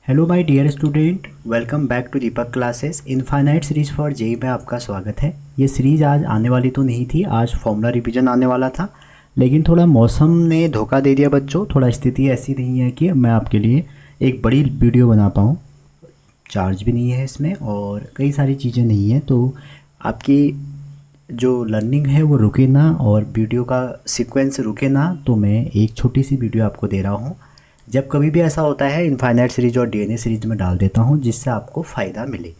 Hello my dear student, welcome back to Deepak classes. Infinite series for JEE में आपका स्वागत है। ये सीरीज़ आज आने वाली तो नहीं थी, आज फॉर्मूला रिवीजन आने वाला था, लेकिन थोड़ा मौसम ने धोखा दे दिया बच्चों। थोड़ा स्थिति ऐसी नहीं है कि मैं आपके लिए एक बड़ी वीडियो बना पाऊँ। चार्ज भी नहीं है इसमें और कई सारी चीज़ें नहीं हैं, तो आपकी जो लर्निंग है वो रुके ना और वीडियो का सीक्वेंस रुके ना, तो मैं एक छोटी सी वीडियो आपको दे रहा हूँ। जब कभी भी ऐसा होता है इनफाइनाइट सीरीज और डीएनए सीरीज में डाल देता हूँ जिससे आपको फ़ायदा मिले।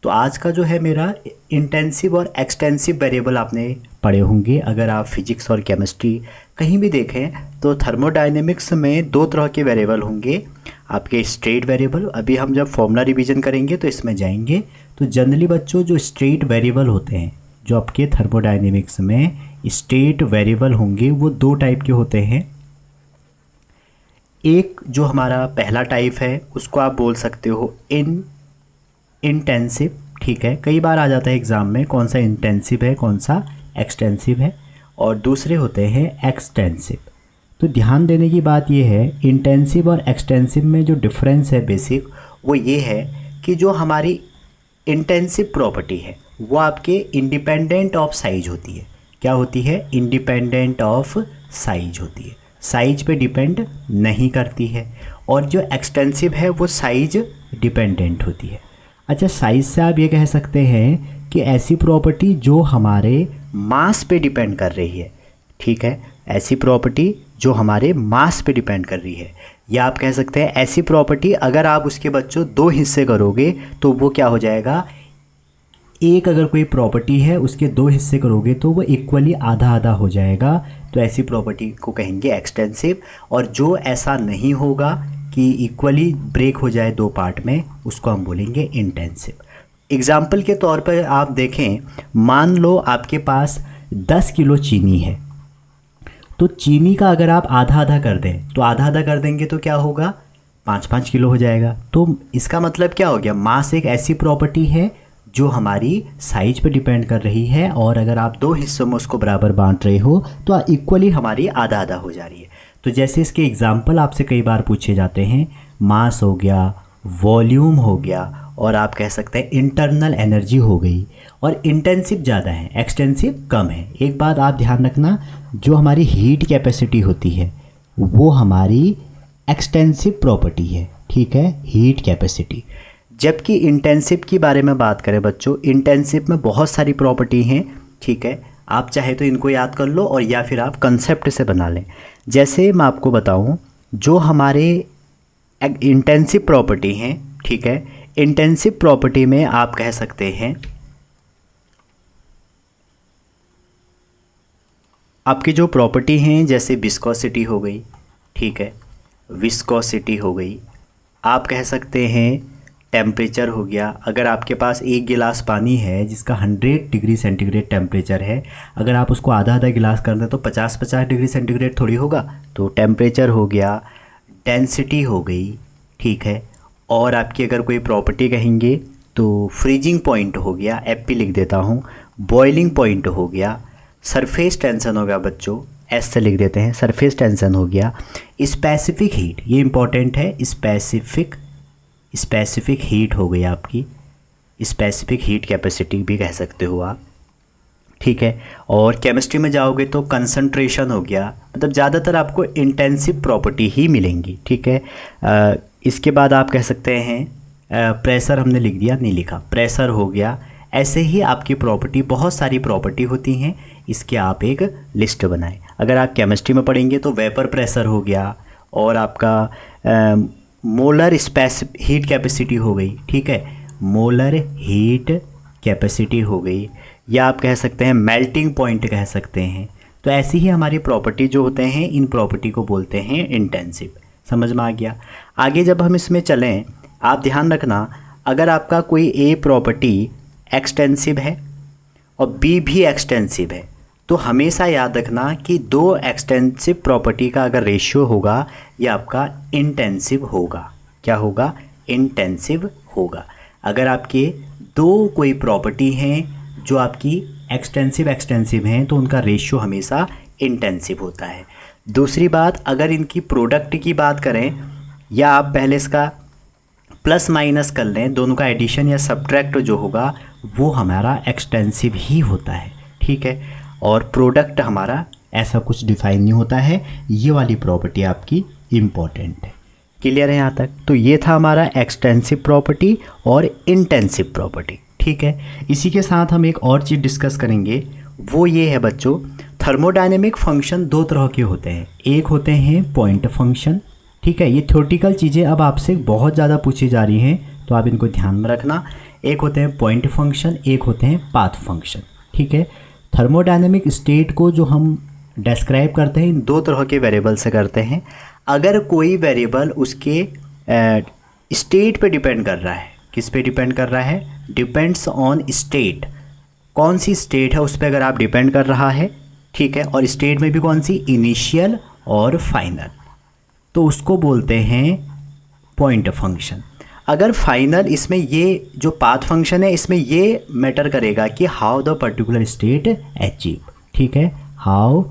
तो आज का जो है मेरा इंटेंसिव और एक्सटेंसिव वेरिएबल आपने पढ़े होंगे। अगर आप फिजिक्स और केमिस्ट्री कहीं भी देखें तो थर्मोडायनेमिक्स में दो तरह के वेरिएबल होंगे। आपके स्ट्रेट वेरिएबल, अभी हम जब फॉर्मूला रिवीजन करेंगे तो इसमें जाएंगे। तो जनरली बच्चों जो स्ट्रेट वेरिएबल होते हैं, जो आपके थर्मोडायनेमिक्स में स्टेट वेरिएबल होंगे, वो दो टाइप के होते हैं। एक जो हमारा पहला टाइप है उसको आप बोल सकते हो इंटेंसिव। ठीक है, कई बार आ जाता है एग्ज़ाम में कौन सा इंटेंसिव है कौन सा एक्सटेंसिव है। और दूसरे होते हैं एक्सटेंसिव। तो ध्यान देने की बात यह है, इंटेंसिव और एक्सटेंसिव में जो डिफरेंस है बेसिक, वो ये है कि जो हमारी इंटेंसिव प्रॉपर्टी है वो आपके इंडिपेंडेंट ऑफ साइज होती है। क्या होती है? इंडिपेंडेंट ऑफ साइज होती है, साइज पे डिपेंड नहीं करती है। और जो एक्सटेंसिव है वो साइज डिपेंडेंट होती है। अच्छा, साइज से आप ये कह सकते हैं कि ऐसी प्रॉपर्टी जो हमारे मास पे डिपेंड कर रही है। ठीक है, ऐसी प्रॉपर्टी जो हमारे मास पे डिपेंड कर रही है, या आप कह सकते हैं ऐसी प्रॉपर्टी अगर आप उसके बच्चों दो हिस्से करोगे तो वो क्या हो जाएगा, एक अगर कोई प्रॉपर्टी है उसके दो हिस्से करोगे तो वो इक्वली आधा आधा हो जाएगा। तो ऐसी प्रॉपर्टी को कहेंगे एक्सटेंसिव। और जो ऐसा नहीं होगा कि इक्वली ब्रेक हो जाए दो पार्ट में, उसको हम बोलेंगे इंटेंसिव। एग्जाम्पल के तौर पर आप देखें, मान लो आपके पास 10 किलो चीनी है, तो चीनी का अगर आप आधा आधा कर दें तो आधा आधा कर देंगे तो क्या होगा, 5-5 किलो हो जाएगा। तो इसका मतलब क्या हो गया, मास एक ऐसी प्रॉपर्टी है जो हमारी साइज पे डिपेंड कर रही है, और अगर आप दो हिस्सों में उसको बराबर बांट रहे हो तो इक्वली हमारी आधा आधा हो जा रही है। तो जैसे इसके एग्जाम्पल आपसे कई बार पूछे जाते हैं, मास हो गया, वॉल्यूम हो गया, और आप कह सकते हैं इंटरनल एनर्जी हो गई। और इंटेंसिव ज़्यादा है, एक्सटेंसिव कम है। एक बात आप ध्यान रखना, जो हमारी हीट कैपेसिटी होती है वो हमारी एक्सटेंसिव प्रॉपर्टी है। ठीक है, हीट कैपेसिटी। जबकि इंटेंसिव की बारे में बात करें बच्चों, इंटेंसिव में बहुत सारी प्रॉपर्टी हैं। ठीक है, आप चाहे तो इनको याद कर लो और या फिर आप कंसेप्ट से बना लें। जैसे मैं आपको बताऊं, जो हमारे इंटेंसिव प्रॉपर्टी हैं, ठीक है, इंटेंसिव प्रॉपर्टी में आप कह सकते हैं आपकी जो प्रॉपर्टी हैं, जैसे विस्कोसिटी हो गई, ठीक है, विस्कोसिटी हो गई, आप कह सकते हैं टेम्परेचर हो गया। अगर आपके पास एक गिलास पानी है जिसका 100 डिग्री सेंटीग्रेड टेम्परेचर है, अगर आप उसको आधा आधा गिलास कर दें तो 50-50 डिग्री सेंटीग्रेड थोड़ी होगा, तो टेम्परेचर हो गया, डेंसिटी हो गई। ठीक है, और आपकी अगर कोई प्रॉपर्टी कहेंगे तो फ्रीजिंग पॉइंट हो गया, एफ लिख देता हूँ, बॉइलिंग पॉइंट हो गया, सरफेस टेंशन हो गया बच्चों, एस से लिख देते हैं, सरफेस टेंशन हो गया, स्पेसिफिक हीट, ये इंपॉर्टेंट है, स्पेसिफिक हीट हो गई आपकी, स्पेसिफिक हीट कैपेसिटी भी कह सकते हो आप। ठीक है, और केमिस्ट्री में जाओगे तो कंसंट्रेशन हो गया। मतलब ज़्यादातर आपको इंटेंसिव प्रॉपर्टी ही मिलेंगी। ठीक है, इसके बाद आप कह सकते हैं प्रेशर, हमने लिख दिया, नहीं लिखा, प्रेशर हो गया। ऐसे ही आपकी प्रॉपर्टी, बहुत सारी प्रॉपर्टी होती हैं, इसके आप एक लिस्ट बनाएं। अगर आप केमिस्ट्री में पढ़ेंगे तो वेपर प्रेशर हो गया, और आपका मोलर हीट कैपेसिटी हो गई। ठीक है, मोलर हीट कैपेसिटी हो गई, या आप कह सकते हैं मेल्टिंग पॉइंट कह सकते हैं। तो ऐसी ही हमारी प्रॉपर्टी जो होते हैं, इन प्रॉपर्टी को बोलते हैं इंटेंसिव। समझ में आ गया? आगे जब हम इसमें चलें, आप ध्यान रखना, अगर आपका कोई ए प्रॉपर्टी एक्सटेंसिव है और बी भी एक्सटेंसिव है, तो हमेशा याद रखना कि दो एक्सटेंसिव प्रॉपर्टी का अगर रेशियो होगा, ये आपका इंटेंसिव होगा। क्या होगा? इंटेंसिव होगा। अगर आपके दो कोई प्रॉपर्टी हैं जो आपकी एक्सटेंसिव हैं, तो उनका रेशियो हमेशा इंटेंसिव होता है। दूसरी बात, अगर इनकी प्रोडक्ट की बात करें, या आप पहले इसका प्लस माइनस कर लें, दोनों का एडिशन या सब्ट्रैक्ट जो होगा वो हमारा एक्सटेंसिव ही होता है, ठीक है। और प्रोडक्ट हमारा ऐसा कुछ डिफाइन नहीं होता है। ये वाली प्रॉपर्टी आपकी इम्पॉर्टेंट है। क्लियर है यहाँ तक? तो ये था हमारा एक्सटेंसिव प्रॉपर्टी और इंटेंसिव प्रॉपर्टी, ठीक है। इसी के साथ हम एक और चीज़ डिस्कस करेंगे, वो ये है बच्चों, थर्मोडायनेमिक फंक्शन दो तरह के होते हैं। एक होते हैं पॉइंट फंक्शन, ठीक है। ये थ्योरेटिकल चीज़ें अब आपसे बहुत ज़्यादा पूछी जा रही हैं, तो आप इनको ध्यान में रखना। एक होते हैं पॉइंट फंक्शन, एक होते हैं पाथ फंक्शन, ठीक है। थर्मोडायनेमिक स्टेट को जो हम डिस्क्राइब करते हैं इन दो तरह के वेरिएबल से करते हैं। अगर कोई वेरिएबल उसके स्टेट पे डिपेंड कर रहा है, किस पे डिपेंड कर रहा है? Depends on state. कौन सी स्टेट है उस पर अगर आप डिपेंड कर रहा है, ठीक है। और स्टेट में भी कौन सी? इनिशियल और फाइनल, तो उसको बोलते हैं पॉइंट फंक्शन। अगर फाइनल, इसमें ये जो पाथ फंक्शन है इसमें ये मैटर करेगा कि how the particular state achieve, ठीक है। हाउ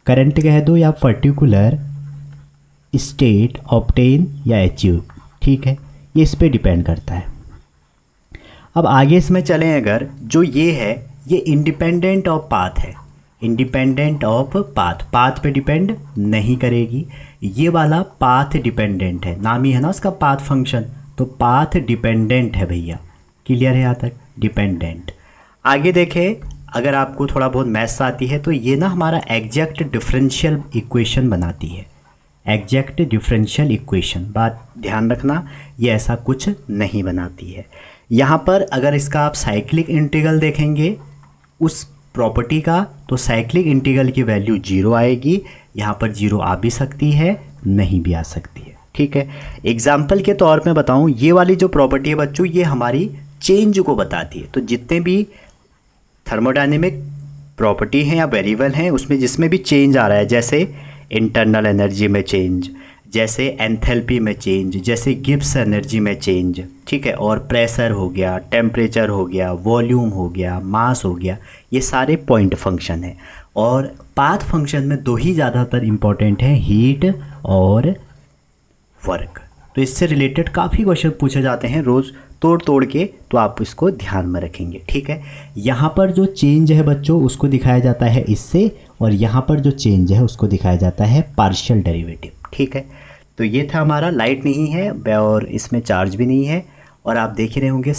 करंट कह दो या पर्टिकुलर स्टेट ऑब्टेन या अचीव, ठीक है। ये इस पे डिपेंड करता है। अब आगे इसमें चलें, अगर जो ये है ये इंडिपेंडेंट ऑफ पाथ है, इंडिपेंडेंट ऑफ पाथ, पाथ पे डिपेंड नहीं करेगी। ये वाला पाथ डिपेंडेंट है, नाम ही है ना उसका पाथ फंक्शन, तो पाथ डिपेंडेंट है भैया। क्लियर है यहाँ तक? डिपेंडेंट। आगे देखें, अगर आपको थोड़ा बहुत मैथ्स आती है तो ये ना हमारा एग्जैक्ट डिफरेंशियल इक्वेशन बनाती है। एग्जैक्ट डिफरेंशियल इक्वेशन, बात ध्यान रखना, ये ऐसा कुछ नहीं बनाती है। यहाँ पर अगर इसका आप साइक्लिक इंटीग्रल देखेंगे उस प्रॉपर्टी का, तो साइक्लिक इंटीग्रल की वैल्यू 0 आएगी। यहाँ पर 0 आ भी सकती है, नहीं भी आ सकती है, ठीक है। एग्जाम्पल के तौर पे बताऊँ, ये वाली जो प्रॉपर्टी है बच्चों, ये हमारी चेंज को बताती है। तो जितने भी थर्मोडायनेमिक प्रॉपर्टी हैं या वेरिएबल हैं उसमें जिसमें भी चेंज आ रहा है, जैसे इंटरनल एनर्जी में चेंज, जैसे एंथैल्पी में चेंज, जैसे गिब्स एनर्जी में चेंज, ठीक है। और प्रेशर हो गया, टेम्परेचर हो गया, वॉल्यूम हो गया, मास हो गया, ये सारे पॉइंट फंक्शन है। और पाथ फंक्शन में दो ही ज़्यादातर इम्पॉर्टेंट है, हीट और वर्क। तो इससे रिलेटेड काफ़ी क्वेश्चन पूछे जाते हैं रोज़ तोड़ तोड़ के, तो आप इसको ध्यान में रखेंगे, ठीक है। यहाँ पर जो चेंज है बच्चों उसको दिखाया जाता है इससे, और यहाँ पर जो चेंज है उसको दिखाया जाता है पार्शियल डेरिवेटिव, ठीक है। तो ये था हमारा, लाइट नहीं है और इसमें चार्ज भी नहीं है, और आप देख ही रहे होंगे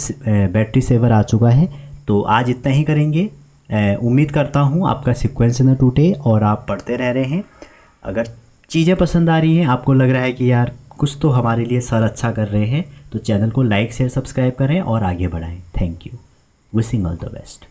बैटरी सेवर आ चुका है। तो आज इतना ही करेंगे। उम्मीद करता हूँ आपका सीक्वेंस न टूटे और आप पढ़ते रह रहे हैं। अगर चीज़ें पसंद आ रही हैं, आपको लग रहा है कि यार कुछ तो हमारे लिए सर अच्छा कर रहे हैं, तो चैनल को लाइक शेयर सब्सक्राइब करें और आगे बढ़ाएं। Thank you, wishing all the best.